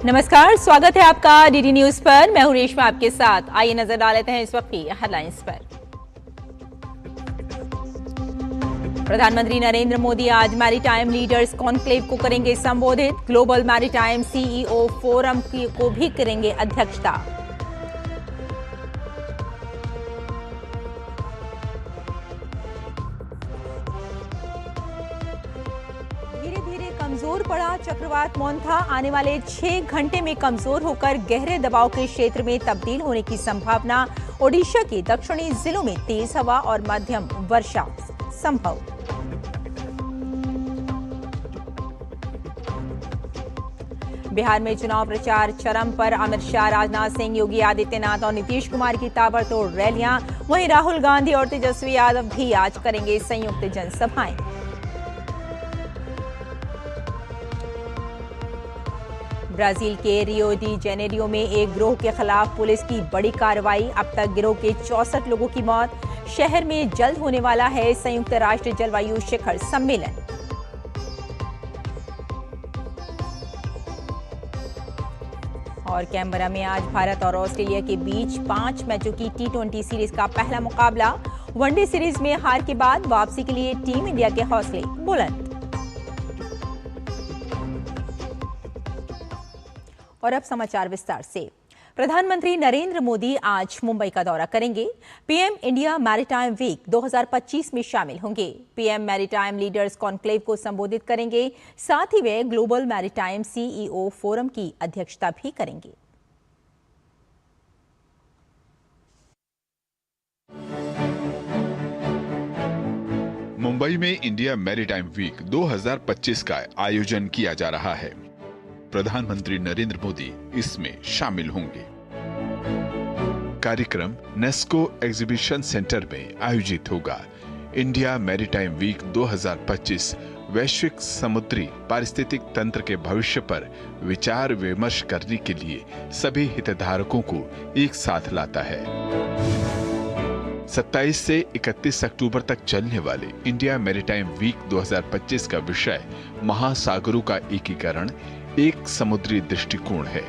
नमस्कार, स्वागत है आपका डीडी न्यूज पर। मैं हूं रेशमा आपके साथ। आइए नजर डाल लेते हैं इस वक्त की हेडलाइंस पर। प्रधानमंत्री नरेंद्र मोदी आज मैरीटाइम लीडर्स कॉन्क्लेव को करेंगे संबोधित। ग्लोबल मैरीटाइम सीईओ फोरम को भी करेंगे अध्यक्षता। धीरे धीरे कमजोर पड़ा चक्रवात मोन्था। आने वाले 6 घंटे में कमजोर होकर गहरे दबाव के क्षेत्र में तब्दील होने की संभावना। ओडिशा के दक्षिणी जिलों में तेज हवा और मध्यम वर्षा संभव। बिहार में चुनाव प्रचार चरम पर। अमित शाह, राजनाथ सिंह, योगी आदित्यनाथ और नीतीश कुमार की ताबड़तोड़ रैलियां। वहीं राहुल गांधी और तेजस्वी यादव भी आज करेंगे संयुक्त जनसभाएं। ब्राजील के रियो डी जेनेरियो में एक गिरोह के खिलाफ पुलिस की बड़ी कार्रवाई। अब तक गिरोह के 64 लोगों की मौत। शहर में जल्द होने वाला है संयुक्त राष्ट्र जलवायु शिखर सम्मेलन। और कैनबरा में आज भारत और ऑस्ट्रेलिया के बीच 5 मैचों की T20 सीरीज का पहला मुकाबला। वनडे सीरीज में हार के बाद वापसी के लिए टीम इंडिया के हौसले बुलंद। और अब समाचार विस्तार से। प्रधानमंत्री नरेंद्र मोदी आज मुंबई का दौरा करेंगे। पीएम इंडिया मैरीटाइम वीक 2025 में शामिल होंगे। पीएम मैरीटाइम लीडर्स कॉन्क्लेव को संबोधित करेंगे। साथ ही वे ग्लोबल मैरीटाइम सीईओ फोरम की अध्यक्षता भी करेंगे। मुंबई में इंडिया मैरीटाइम वीक 2025 का आयोजन किया जा रहा है। प्रधानमंत्री नरेंद्र मोदी इसमें शामिल होंगे। कार्यक्रम नेस्को एग्जीबिशन सेंटर में आयोजित होगा। इंडिया मैरीटाइम वीक 2025 वैश्विक समुद्री पारिस्थितिक तंत्र के भविष्य पर विचार विमर्श करने के लिए सभी हितधारकों को एक साथ लाता है। 27 से 31 अक्टूबर तक चलने वाले इंडिया मैरीटाइम वीक 2025 का विषय महासागरों का एकीकरण, एक समुद्री दृष्टिकोण है।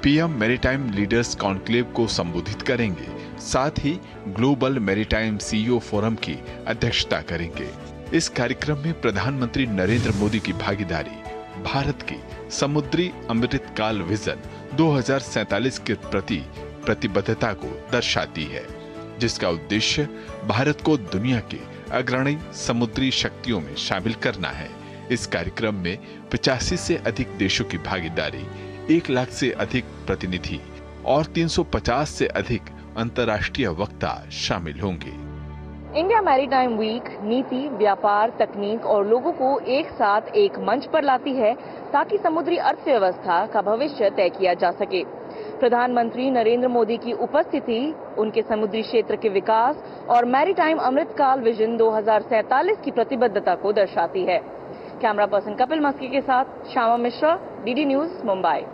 पीएम मैरीटाइम लीडर्स कॉन्क्लेव को संबोधित करेंगे। साथ ही ग्लोबल मैरीटाइम सीईओ फोरम की अध्यक्षता करेंगे। इस कार्यक्रम में प्रधानमंत्री नरेंद्र मोदी की भागीदारी भारत की समुद्री अमृतकाल विजन 2047 के प्रति प्रतिबद्धता को दर्शाती है, जिसका उद्देश्य भारत को दुनिया के अग्रणी समुद्री शक्तियों में शामिल करना है। इस कार्यक्रम में 85 से अधिक देशों की भागीदारी, 1 लाख से अधिक प्रतिनिधि और 350 से अधिक अंतर्राष्ट्रीय वक्ता शामिल होंगे। इंडिया मैरीटाइम वीक नीति, व्यापार, तकनीक और लोगों को एक साथ एक मंच पर लाती है ताकि समुद्री अर्थव्यवस्था का भविष्य तय किया जा सके। प्रधानमंत्री नरेंद्र मोदी की उपस्थिति उनके समुद्री क्षेत्र के विकास और मैरीटाइम अमृतकाल विजन 2047 की प्रतिबद्धता को दर्शाती है। कैमरा पर्सन कपिल मस्की के साथ श्यामा मिश्रा, डीडी न्यूज, मुंबई।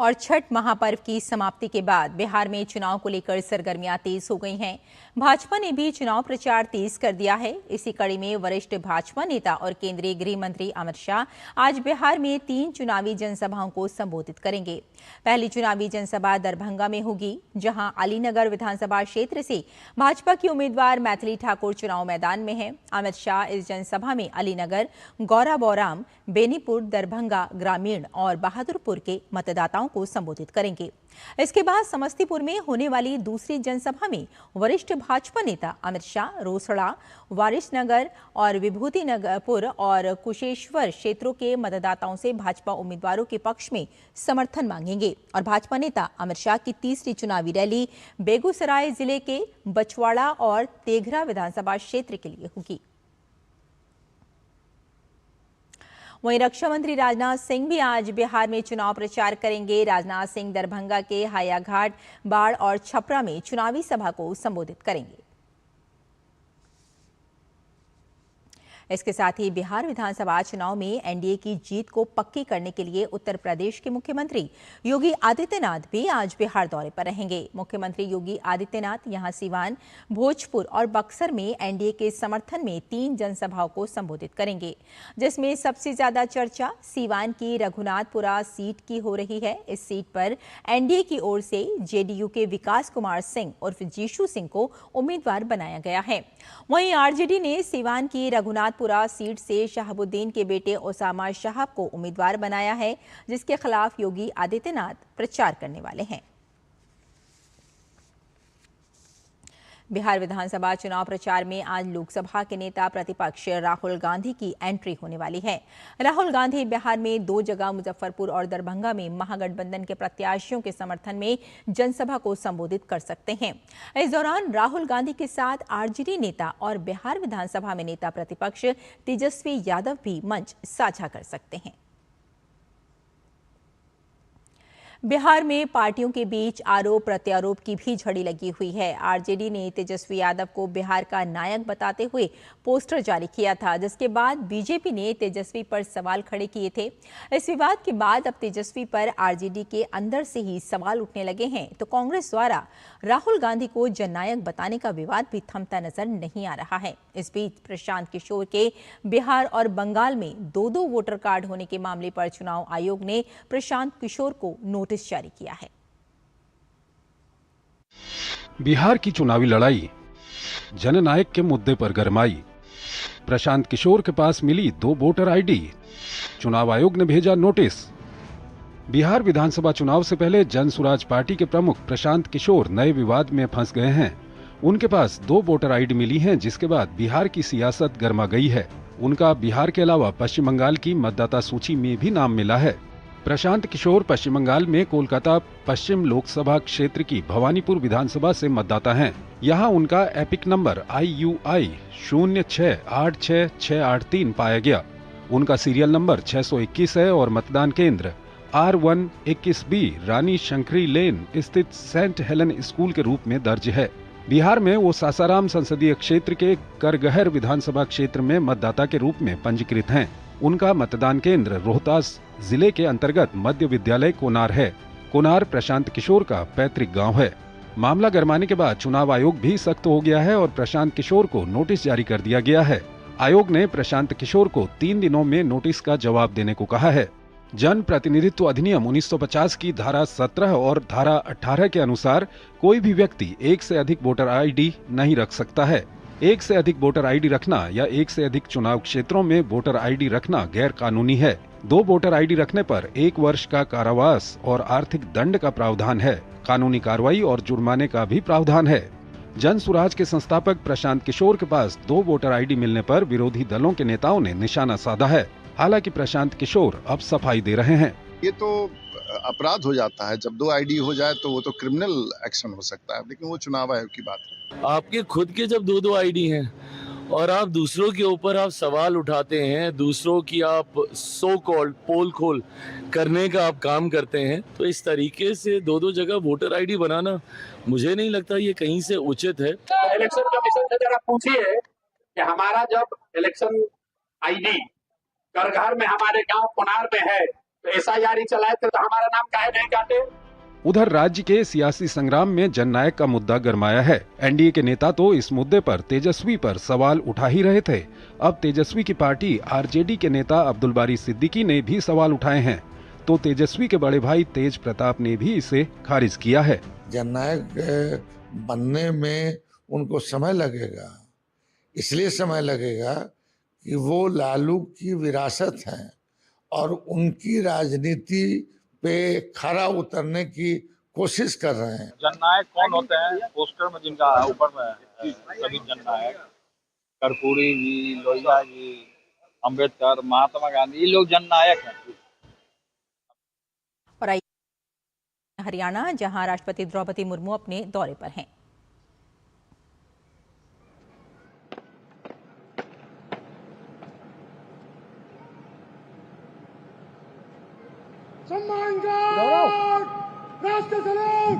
और छठ महापर्व की समाप्ति के बाद बिहार में चुनाव को लेकर सरगर्मियां तेज हो गई हैं। भाजपा ने भी चुनाव प्रचार तेज कर दिया है। इसी कड़ी में वरिष्ठ भाजपा नेता और केंद्रीय गृह मंत्री अमित शाह आज बिहार में 3 चुनावी जनसभाओं को संबोधित करेंगे। पहली चुनावी जनसभा दरभंगा में होगी, जहां अलीनगर विधानसभा क्षेत्र से भाजपा की उम्मीदवार मैथिली ठाकुर चुनाव मैदान में है। अमित शाह इस जनसभा में अलीनगर, गौराबौराम, बेनीपुर, दरभंगा ग्रामीण और बहादुरपुर के मतदाताओं को संबोधित करेंगे। इसके बाद समस्तीपुर में होने वाली दूसरी जनसभा में वरिष्ठ भाजपा नेता अमित शाह रोसड़ा, वारिसनगर और विभूतिनगरपुर और कुशेश्वर क्षेत्रों के मतदाताओं से भाजपा उम्मीदवारों के पक्ष में समर्थन मांगेंगे। और भाजपा नेता अमित शाह की तीसरी चुनावी रैली बेगूसराय जिले के बछवाड़ा और तेघरा विधानसभा क्षेत्र के लिए होगी। वहीं रक्षा मंत्री राजनाथ सिंह भी आज बिहार में चुनाव प्रचार करेंगे। राजनाथ सिंह दरभंगा के हायाघाट, बाढ़ और छपरा में चुनावी सभा को संबोधित करेंगे। इसके साथ ही बिहार विधानसभा चुनाव में एनडीए की जीत को पक्की करने के लिए उत्तर प्रदेश के मुख्यमंत्री योगी आदित्यनाथ भी आज बिहार दौरे पर रहेंगे। मुख्यमंत्री योगी आदित्यनाथ यहां सीवान, भोजपुर और बक्सर में एनडीए के समर्थन में 3 जनसभाओं को संबोधित करेंगे, जिसमें सबसे ज्यादा चर्चा सीवान की रघुनाथपुरा सीट की हो रही है। इस सीट पर एनडीए की ओर से जेडीयू के विकास कुमार सिंह उर्फ जीशु सिंह को उम्मीदवार बनाया गया है। वहीं आरजेडी ने सीवान की रघुनाथपुरा सीट से शहाबुद्दीन के बेटे ओसामा शहाब को उम्मीदवार बनाया है, जिसके खिलाफ योगी आदित्यनाथ प्रचार करने वाले हैं। बिहार विधानसभा चुनाव प्रचार में आज लोकसभा के नेता प्रतिपक्ष राहुल गांधी की एंट्री होने वाली है। राहुल गांधी बिहार में 2 जगह मुजफ्फरपुर और दरभंगा में महागठबंधन के प्रत्याशियों के समर्थन में जनसभा को संबोधित कर सकते हैं। इस दौरान राहुल गांधी के साथ आरजेडी नेता और बिहार विधानसभा में नेता प्रतिपक्ष तेजस्वी यादव भी मंच साझा कर सकते हैं। बिहार में पार्टियों के बीच आरोप प्रत्यारोप की भी झड़ी लगी हुई है। आरजेडी ने तेजस्वी यादव को बिहार का नायक बताते हुए पोस्टर जारी किया था, जिसके बाद बीजेपी ने तेजस्वी पर सवाल खड़े किए थे। इस विवाद के बाद अब तेजस्वी पर आरजेडी के अंदर से ही सवाल उठने लगे हैं, तो कांग्रेस द्वारा राहुल गांधी को जननायक बताने का विवाद भी थमता नजर नहीं आ रहा है। इस बीच प्रशांत किशोर के बिहार और बंगाल में 2-2 वोटर कार्ड होने के मामले पर चुनाव आयोग ने प्रशांत किशोर को नोटिस जारी किया है। बिहार की चुनावी लड़ाई जननायक के मुद्दे पर गरमाई। प्रशांत किशोर के पास मिली 2 वोटर आईडी, चुनाव आयोग ने भेजा नोटिस। बिहार विधानसभा चुनाव से पहले जन सुराज पार्टी के प्रमुख प्रशांत किशोर नए विवाद में फंस गए हैं। उनके पास 2 वोटर आईडी मिली हैं, जिसके बाद बिहार की सियासत गर्मा गई है। उनका बिहार के अलावा पश्चिम बंगाल की मतदाता सूची में भी नाम मिला है। प्रशांत किशोर पश्चिम बंगाल में कोलकाता पश्चिम लोकसभा क्षेत्र की भवानीपुर विधानसभा से मतदाता हैं। यहां उनका एपिक नंबर IUI 068663 पाया गया। उनका सीरियल नंबर 621 है और मतदान केंद्र R121B रानी शंकरी लेन स्थित सेंट हेलन स्कूल के रूप में दर्ज है। बिहार में वो सासाराम संसदीय क्षेत्र के करगहर विधानसभा क्षेत्र में मतदाता के रूप में पंजीकृत हैं। उनका मतदान केंद्र रोहतास जिले के अंतर्गत मध्य विद्यालय कोनार है। कोनार प्रशांत किशोर का पैतृक गांव है। मामला गरमाने के बाद चुनाव आयोग भी सख्त हो गया है और प्रशांत किशोर को नोटिस जारी कर दिया गया है। आयोग ने प्रशांत किशोर को 3 दिनों में नोटिस का जवाब देने को कहा है। जन प्रतिनिधित्व अधिनियम 1950 की धारा 17 और धारा 18 के अनुसार कोई भी व्यक्ति 1 से अधिक वोटर आईडी नहीं रख सकता है। 1 से अधिक वोटर आईडी रखना या 1 से अधिक चुनाव क्षेत्रों में वोटर आईडी रखना गैर कानूनी है। 2 वोटर आईडी रखने पर 1 वर्ष का कारावास और आर्थिक दंड का प्रावधान है। कानूनी कार्रवाई और जुर्माने का भी प्रावधान है। जन सुराज के संस्थापक प्रशांत किशोर के पास 2 वोटर आईडी मिलने पर विरोधी दलों के नेताओं ने निशाना साधा है। हालांकि प्रशांत किशोर अब सफाई दे रहे हैं। ये तो अपराध हो जाता है, जब 2 आईडी हो जाए तो वो तो क्रिमिनल एक्शन हो सकता है, लेकिन वो चुनाव आयोग की बात है। आपके खुद के जब 2-2 आईडी हैं और आप दूसरों के ऊपर आप सवाल उठाते हैं, दूसरों की आप सो कॉल्ड पोल खोल करने का आप काम करते हैं, तो इस तरीके से 2-2 जगह वोटर आईडी बनाना मुझे नहीं लगता ये कहीं से उचित है। इलेक्शन कमीशन से जरा पूछिए कि हमारा जब इलेक्शन आईडी करगहर में हमारे गांव कोनार में है तो SIR चलाए थे तो हमारा नाम काहे नहीं काटे। उधर राज्य के सियासी संग्राम में जननायक का मुद्दा गरमाया है। एनडीए के नेता तो इस मुद्दे पर तेजस्वी पर सवाल उठा ही रहे थे। अब तेजस्वी की पार्टी आरजेडी के नेता अब्दुल बारी सिद्दीकी ने भी सवाल उठाए हैं, तो तेजस्वी के बड़े भाई तेज प्रताप ने भी इसे खारिज किया है। जननायक बनने में उनको समय लगेगा, इसलिए समय लगेगा कि वो लालू की विरासत है और उनकी राजनीति पे खरा उतरने की कोशिश कर रहे हैं। जननायक कौन होते हैं? पोस्टर में जिनका ऊपर में सभी जननायक, कर्पूरी जी, लोहिया जी, अंबेडकर, महात्मा गांधी, ये लोग जननायक हैं। और हरियाणा, जहां राष्ट्रपति द्रौपदी मुर्मू अपने दौरे पर हैं। राष्ट्र सलाम।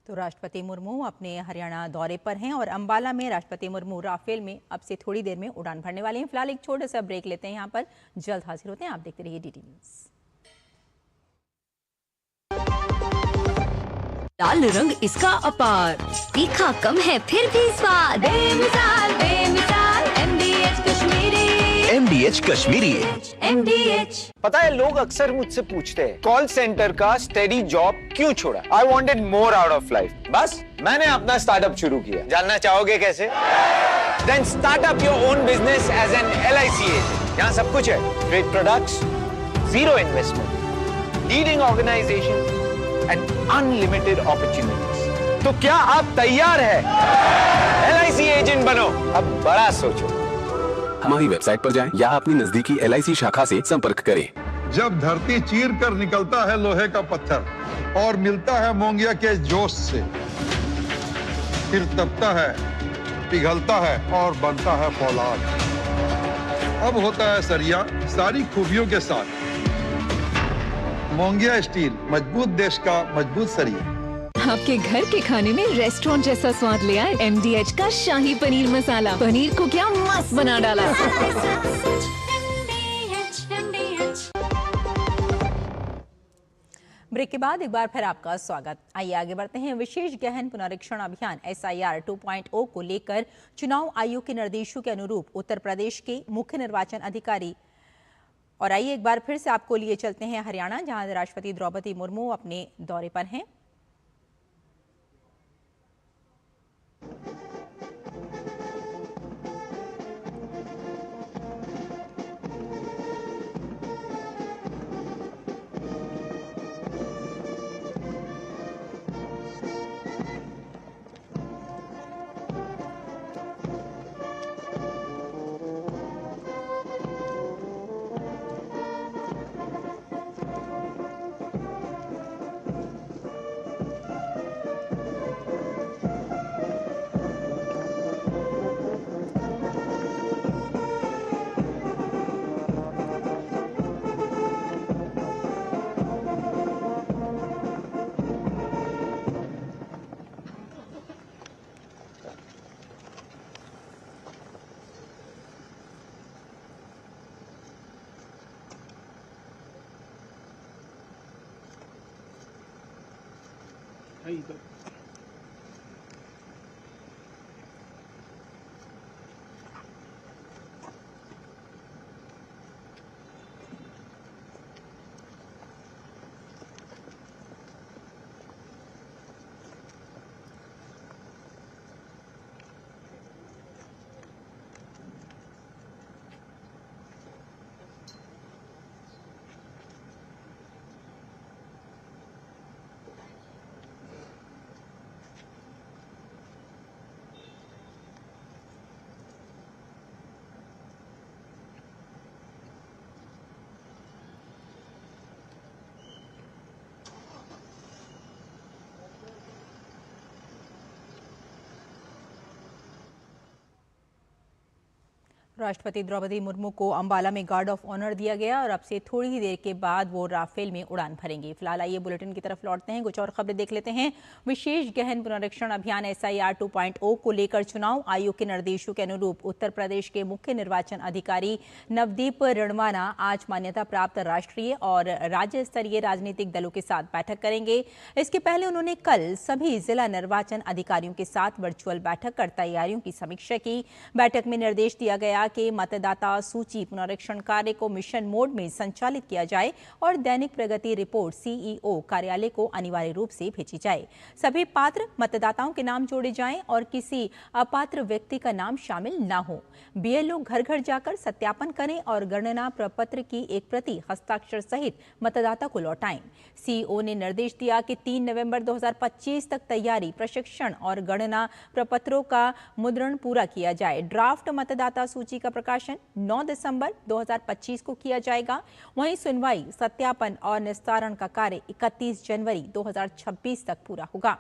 तो राष्ट्रपति मुर्मू अपने हरियाणा दौरे पर हैं और अंबाला में राष्ट्रपति मुर्मू राफेल में अब से थोड़ी देर में उड़ान भरने वाले हैं। फिलहाल एक छोटा सा ब्रेक लेते हैं, यहाँ पर जल्द हाजिर होते हैं। आप देखते रहिए डीडी न्यूज। लाल रंग इसका अपार, तीखा कम है फिर भी स्वाद, बेमिसाल बेमिसाल MDH Kashmiri, MDH Kashmiri. MDH। पता है, लोग अक्सर मुझसे पूछते हैं कॉल सेंटर का स्टेडी जॉब क्यों छोड़ा। I wanted more out of life, बस मैंने अपना स्टार्टअप शुरू किया। जानना चाहोगे कैसे? Then start up your own business as an LIC agent। यहाँ सब कुछ है, great products, zero investment, leading organization and unlimited opportunities। तो क्या आप तैयार हैं? LIC एजेंट बनो, अब बड़ा सोचो। हमारी वेबसाइट पर जाएं या अपनी नजदीकी LIC शाखा से संपर्क करें। जब धरती चीर कर निकलता है लोहे का पत्थर और मिलता है मोंगिया के जोश से, फिर तपता है, पिघलता है और बनता है फौलाद। अब होता है सरिया सारी खूबियों के साथ। मोंगिया स्टील, मजबूत देश का मजबूत सरिया। आपके घर के खाने में रेस्टोरेंट जैसा स्वाद ले आए MDH का शाही पनीर मसाला। पनीर को क्या मस्त बना डाला। ब्रेक के बाद एक बार फिर आपका स्वागत। आइए आगे बढ़ते हैं। विशेष गहन पुनरीक्षण अभियान SIR 2.0 को लेकर चुनाव आयोग के निर्देशों के अनुरूप उत्तर प्रदेश के मुख्य निर्वाचन अधिकारी, और आइए एक बार फिर से आपको लिए चलते हैं हरियाणा, जहां राष्ट्रपति द्रौपदी मुर्मू अपने दौरे पर हैं। राष्ट्रपति द्रौपदी मुर्मू को अंबाला में गार्ड ऑफ ऑनर दिया गया और अब से थोड़ी ही देर के बाद वो राफेल में उड़ान भरेंगे। फिलहाल आइए बुलेटिन की तरफ लौटते हैं, कुछ और खबरें देख लेते हैं। विशेष गहन पुनरीक्षण अभियान SIR 2.0 को लेकर चुनाव आयोग के निर्देशों के अनुरूप उत्तर प्रदेश के मुख्य निर्वाचन अधिकारी नवदीप रणवाना आज मान्यता प्राप्त राष्ट्रीय और राज्य स्तरीय राजनीतिक दलों के साथ बैठक करेंगे। इसके पहले उन्होंने कल सभी जिला निर्वाचन अधिकारियों के साथ वर्चुअल बैठक कर तैयारियों की समीक्षा की। बैठक में निर्देश दिया गया कि मतदाता सूची पुनरीक्षण कार्य को मिशन मोड में संचालित किया जाए और दैनिक प्रगति रिपोर्ट CEO कार्यालय को अनिवार्य रूप से भेजी जाए। सभी पात्र मतदाताओं के नाम जोड़े जाएं और किसी अपात्र व्यक्ति का नाम शामिल न हो। BLO घर घर जाकर सत्यापन करें और गणना प्रपत्र की एक प्रति हस्ताक्षर सहित मतदाता को लौटाएं। CEO ने निर्देश दिया कि 3 नवंबर 2025 तक तैयारी, प्रशिक्षण और गणना प्रपत्रों का मुद्रण पूरा किया जाए। ड्राफ्ट मतदाता सूची का प्रकाशन 9 दिसंबर 2025 को किया जाएगा। वहीं सुनवाई, सत्यापन और निस्तारण का कार्य 31 जनवरी 2026 तक पूरा होगा।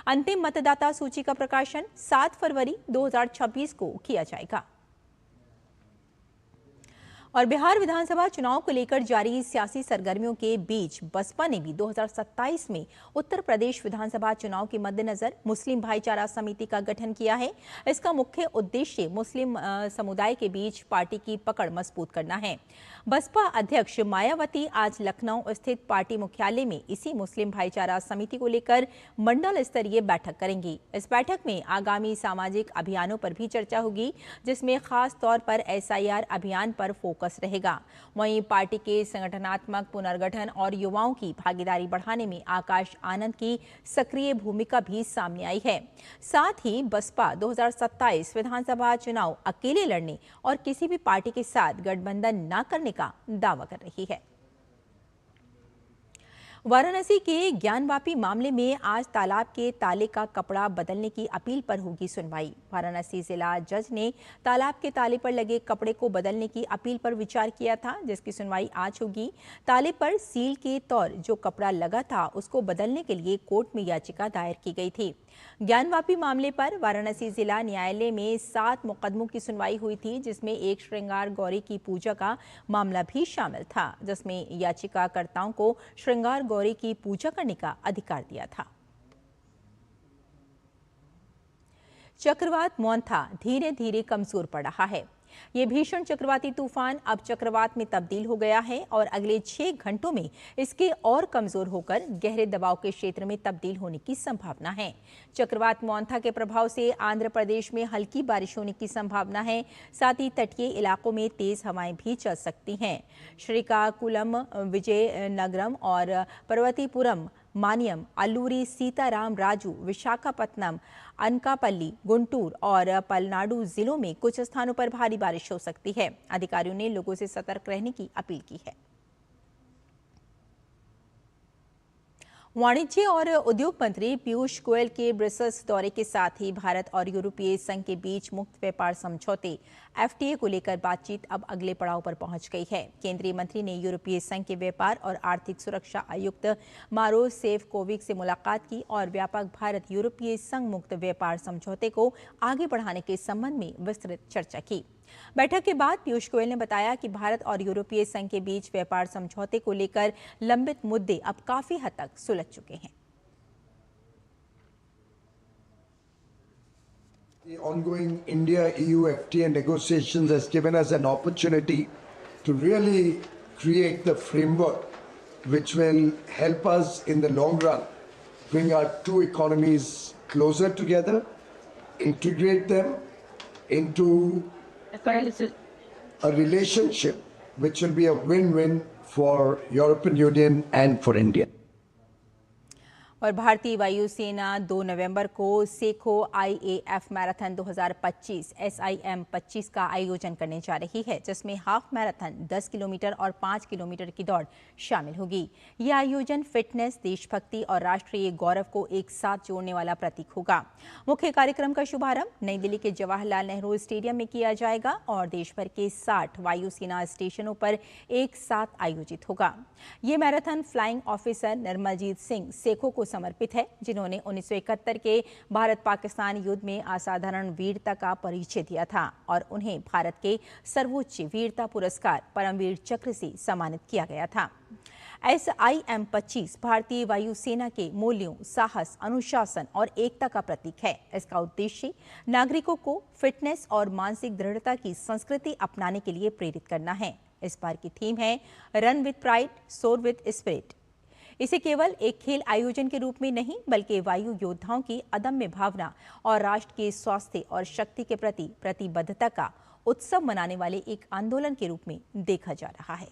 अंतिम मतदाता सूची का प्रकाशन 7 फरवरी 2026 को किया जाएगा। और बिहार विधानसभा चुनाव को लेकर जारी सियासी सरगर्मियों के बीच बसपा ने भी 2027 में उत्तर प्रदेश विधानसभा चुनाव के मद्देनजर मुस्लिम भाईचारा समिति का गठन किया है। इसका मुख्य उद्देश्य मुस्लिम समुदाय के बीच पार्टी की पकड़ मजबूत करना है। बसपा अध्यक्ष मायावती आज लखनऊ स्थित पार्टी मुख्यालय में इसी मुस्लिम भाईचारा समिति को लेकर मंडल स्तरीय बैठक करेंगी। इस बैठक में आगामी सामाजिक अभियानों पर भी चर्चा होगी, जिसमें खास तौर पर SIR अभियान पर फोकस रहेगा। वहीं पार्टी के संगठनात्मक पुनर्गठन और युवाओं की भागीदारी बढ़ाने में आकाश आनंद की सक्रिय भूमिका भी सामने आई है। साथ ही बसपा 2027 विधानसभा चुनाव अकेले लड़ने और किसी भी पार्टी के साथ गठबंधन न करने का दावा कर रही है। वाराणसी के ज्ञानवापी मामले में आज तालाब के ताले का कपड़ा बदलने की अपील पर होगी सुनवाई। वाराणसी जिला जज ने तालाब के ताले पर लगे कपड़े को बदलने की अपील पर विचार किया था, जिसकी सुनवाई आज होगी। ताले पर सील के तौर जो कपड़ा लगा था उसको बदलने के लिए कोर्ट में याचिका दायर की गई थी। ज्ञानवापी मामले पर वाराणसी जिला न्यायालय में 7 मुकदमों की सुनवाई हुई थी, जिसमें एक श्रृंगार गौरी की पूजा का मामला भी शामिल था, जिसमें याचिकाकर्ताओं को श्रृंगार गौरी की पूजा करने का अधिकार दिया था। चक्रवात मोंथा धीरे धीरे कमजोर पड़ रहा है। ये भीषण चक्रवाती तूफान अब चक्रवात में तब्दील हो गया है और अगले 6 घंटों में इसके और कमजोर होकर गहरे दबाव के क्षेत्र में तब्दील होने की संभावना है। चक्रवात मोंथा के प्रभाव से आंध्र प्रदेश में हल्की बारिश होने की संभावना है। साथ ही तटीय इलाकों में तेज हवाएं भी चल सकती हैं। श्रीकाकुलम, विजयनगरम और पर्वतीपुरम, मानियम, अल्लूरी, सीताराम राजू, विशाखापत्तनम, अनकापल्ली, गुंटूर और पलनाडु जिलों में कुछ स्थानों पर भारी बारिश हो सकती है। अधिकारियों ने लोगों से सतर्क रहने की अपील की है। वाणिज्य और उद्योग मंत्री पीयूष गोयल के ब्रसेल्स दौरे के साथ ही भारत और यूरोपीय संघ के बीच मुक्त व्यापार समझौते FTA को लेकर बातचीत अब अगले पड़ाव पर पहुंच गई है। केंद्रीय मंत्री ने यूरोपीय संघ के व्यापार और आर्थिक सुरक्षा आयुक्त मारो सेफकोविक से मुलाकात की और व्यापक भारत यूरोपीय संघ मुक्त व्यापार समझौते को आगे बढ़ाने के संबंध में विस्तृत चर्चा की। बैठक के बाद पीयूष गोयल ने बताया कि भारत और यूरोपीय संघ के बीच व्यापार समझौते को लेकर लंबित मुद्दे अब काफी हद तक सुलझ चुके हैं। The ongoing India-EU FTA negotiations has given us an opportunity to really create the framework which will help us in the long run bring our two economies closer together, integrate them into a relationship which will be a win-win for European Union and for India. और भारतीय वायुसेना 2 नवंबर को Sekhon IAF marathon 2025 SIM 25 का आयोजन करने जा रही है, जिसमें हाफ मैराथन, 10 किलोमीटर और 5 किलोमीटर की दौड़ शामिल होगी। यह आयोजन फिटनेस, देशभक्ति और राष्ट्रीय गौरव को एक साथ जोड़ने वाला प्रतीक होगा। मुख्य कार्यक्रम का शुभारंभ नई दिल्ली के जवाहरलाल नेहरू स्टेडियम में किया जाएगा और देश भर के 60 वायुसेना स्टेशनों पर एक साथ आयोजित होगा। ये marathon flying officer Nirmaljit Singh Sekhon को समर्पित है, जिन्होंने 1971 के भारत पाकिस्तान युद्ध में असाधारण वीरता का परिचय दिया था और उन्हें भारत के सर्वोच्च वीरता पुरस्कार परमवीर चक्र से सम्मानित किया गया था। SIM 25 भारतीय वायुसेना के मूल्यों, साहस, अनुशासन और एकता का प्रतीक है। इसका उद्देश्य नागरिकों को फिटनेस और मानसिक दृढ़ता की संस्कृति अपनाने के लिए प्रेरित करना है। इस बार की थीम है रन विद प्राइड, सोर विद स्पिरिट। इसे केवल एक खेल आयोजन के रूप में नहीं, बल्कि वायु योद्धाओं की अदम्य भावना और राष्ट्र के स्वास्थ्य और शक्ति के प्रति प्रतिबद्धता का उत्सव मनाने वाले एक आंदोलन के रूप में देखा जा रहा है।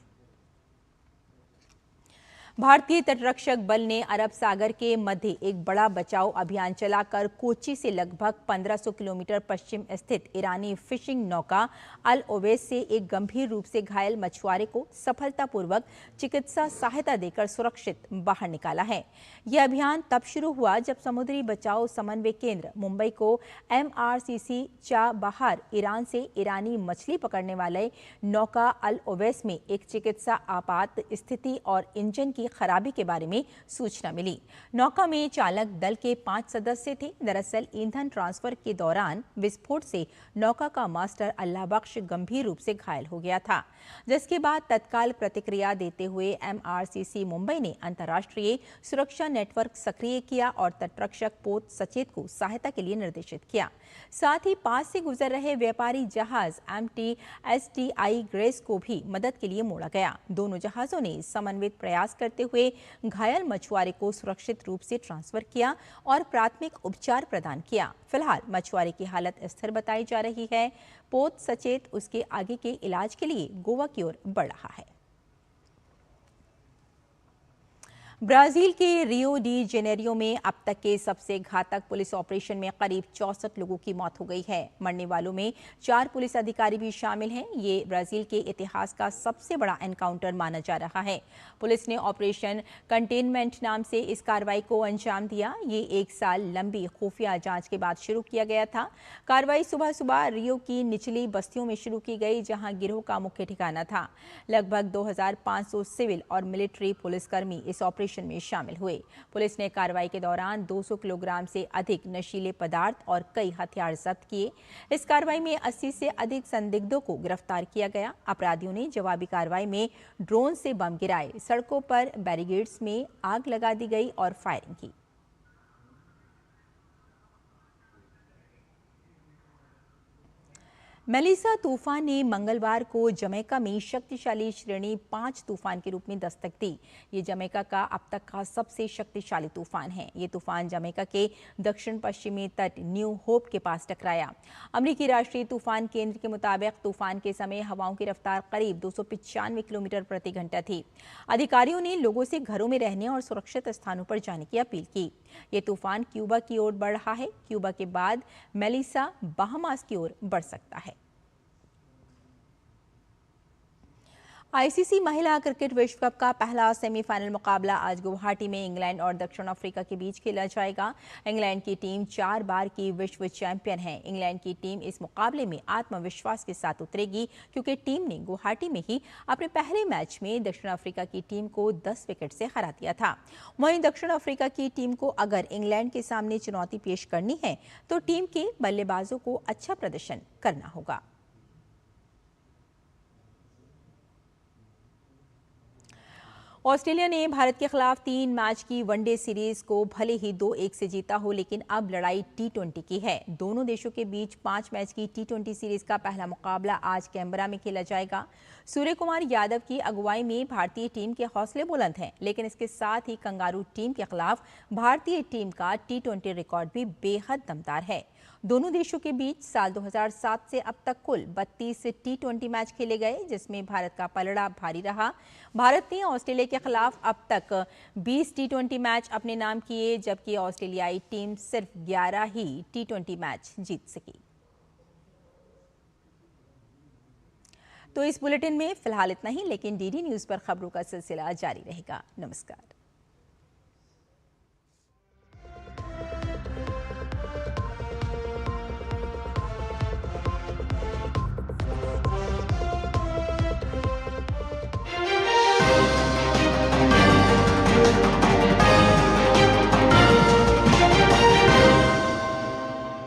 भारतीय तटरक्षक बल ने अरब सागर के मध्य एक बड़ा बचाव अभियान चलाकर कोच्चि से लगभग 1500 किलोमीटर पश्चिम स्थित ईरानी फिशिंग नौका अल ओवैस से एक गंभीर रूप से घायल मछुआरे को सफलतापूर्वक चिकित्सा सहायता देकर सुरक्षित बाहर निकाला है। यह अभियान तब शुरू हुआ जब समुद्री बचाव समन्वय केंद्र मुंबई को MRCC चाबहार ईरान से ईरानी मछली पकड़ने वाले नौका अल ओवैस में एक चिकित्सा आपात स्थिति और इंजन की खराबी के बारे में सूचना मिली। नौका में चालक दल के 5 सदस्य थे। दरअसल ईंधन ट्रांसफर के दौरान विस्फोट से नौका का मास्टर अल्लाह बख्श गंभीर रूप से घायल हो गया था, जिसके बाद तत्काल प्रतिक्रिया देते हुए MRCC मुंबई ने अंतर्राष्ट्रीय सुरक्षा नेटवर्क सक्रिय किया और तटरक्षक पोत सचेत को सहायता के लिए निर्देशित किया। साथ ही पास से गुजर रहे व्यापारी जहाज MT STI ग्रेस को भी मदद के लिए मोड़ा गया। दोनों जहाजों ने समन्वित प्रयास करते हुए घायल मछुआरे को सुरक्षित रूप से ट्रांसफर किया और प्राथमिक उपचार प्रदान किया। फिलहाल मछुआरे की हालत स्थिर बताई जा रही है। पोत सचेत उसके आगे के इलाज के लिए गोवा की ओर बढ़ रहा है। ब्राजील के रियो डी जेनेरियो में अब तक के सबसे घातक पुलिस ऑपरेशन में करीब 64 लोगों की मौत हो गई है। मरने वालों में 4 पुलिस अधिकारी भी शामिल हैं। ये ब्राजील के इतिहास का सबसे बड़ा एनकाउंटर माना जा रहा है। पुलिस ने ऑपरेशन कंटेनमेंट नाम से इस कार्रवाई को अंजाम दिया। ये 1 साल लंबी खुफिया जांच के बाद शुरू किया गया था। कार्रवाई सुबह सुबह रियो की निचली बस्तियों में शुरू की गई, जहां गिरोह का मुख्य ठिकाना था। लगभग 2500 सिविल और मिलिट्री पुलिसकर्मी इस ऑपरेशन में शामिल हुए। पुलिस ने कार्रवाई के दौरान 200 किलोग्राम से अधिक नशीले पदार्थ और कई हथियार जब्त किए। इस कार्रवाई में 80 से अधिक संदिग्धों को गिरफ्तार किया गया। अपराधियों ने जवाबी कार्रवाई में ड्रोन से बम गिराए, सड़कों पर बैरिकेड्स में आग लगा दी गई और फायरिंग की। मेलिसा तूफान ने मंगलवार को जमैका में शक्तिशाली श्रेणी 5 तूफान के रूप में दस्तक दी। ये जमैका का अब तक का सबसे शक्तिशाली तूफान है। ये तूफान जमैका के दक्षिण पश्चिमी तट न्यू होप के पास टकराया। अमेरिकी राष्ट्रीय तूफान केंद्र के मुताबिक तूफान के समय हवाओं की रफ्तार करीब 295 किलोमीटर प्रति घंटा थी। अधिकारियों ने लोगों से घरों में रहने और सुरक्षित स्थानों पर जाने की अपील की। ये तूफान क्यूबा की ओर बढ़ रहा है। क्यूबा के बाद मेलिसा बहामास की ओर बढ़ सकता है। आईसीसी महिला क्रिकेट विश्व कप का पहला सेमीफाइनल मुकाबला आज गुवाहाटी में इंग्लैंड और दक्षिण अफ्रीका के बीच खेला जाएगा। इंग्लैंड की टीम 4 बार की विश्व चैंपियन है। इंग्लैंड की टीम इस मुकाबले में आत्मविश्वास के साथ उतरेगी, क्योंकि टीम ने गुवाहाटी में ही अपने पहले मैच में दक्षिण अफ्रीका की टीम को 10 विकेट से हरा दिया था। वहीं दक्षिण अफ्रीका की टीम को अगर इंग्लैंड के सामने चुनौती पेश करनी है तो टीम के बल्लेबाजों को अच्छा प्रदर्शन करना होगा। ऑस्ट्रेलिया ने भारत के खिलाफ 3 मैच की वनडे सीरीज को भले ही 2-1 से जीता हो, लेकिन अब लड़ाई T20 की है। दोनों देशों के बीच 5 मैच की T20 सीरीज का पहला मुकाबला आज कैनबरा में खेला जाएगा। सूर्य कुमार यादव की अगुवाई में भारतीय टीम के हौसले बुलंद हैं, लेकिन इसके साथ ही कंगारू टीम के खिलाफ भारतीय टीम का T20 रिकॉर्ड भी बेहद दमदार है। दोनों देशों के बीच साल 2007 से अब तक कुल 32 T20 मैच खेले गए, जिसमें भारत का पलड़ा भारी रहा। भारत ने ऑस्ट्रेलिया के खिलाफ अब तक 20 T20 मैच अपने नाम किए, जबकि ऑस्ट्रेलियाई टीम सिर्फ 11 ही T20 मैच जीत सकी। तो इस बुलेटिन में फिलहाल इतना ही, लेकिन डीडी न्यूज पर खबरों का सिलसिला जारी रहेगा। नमस्कार।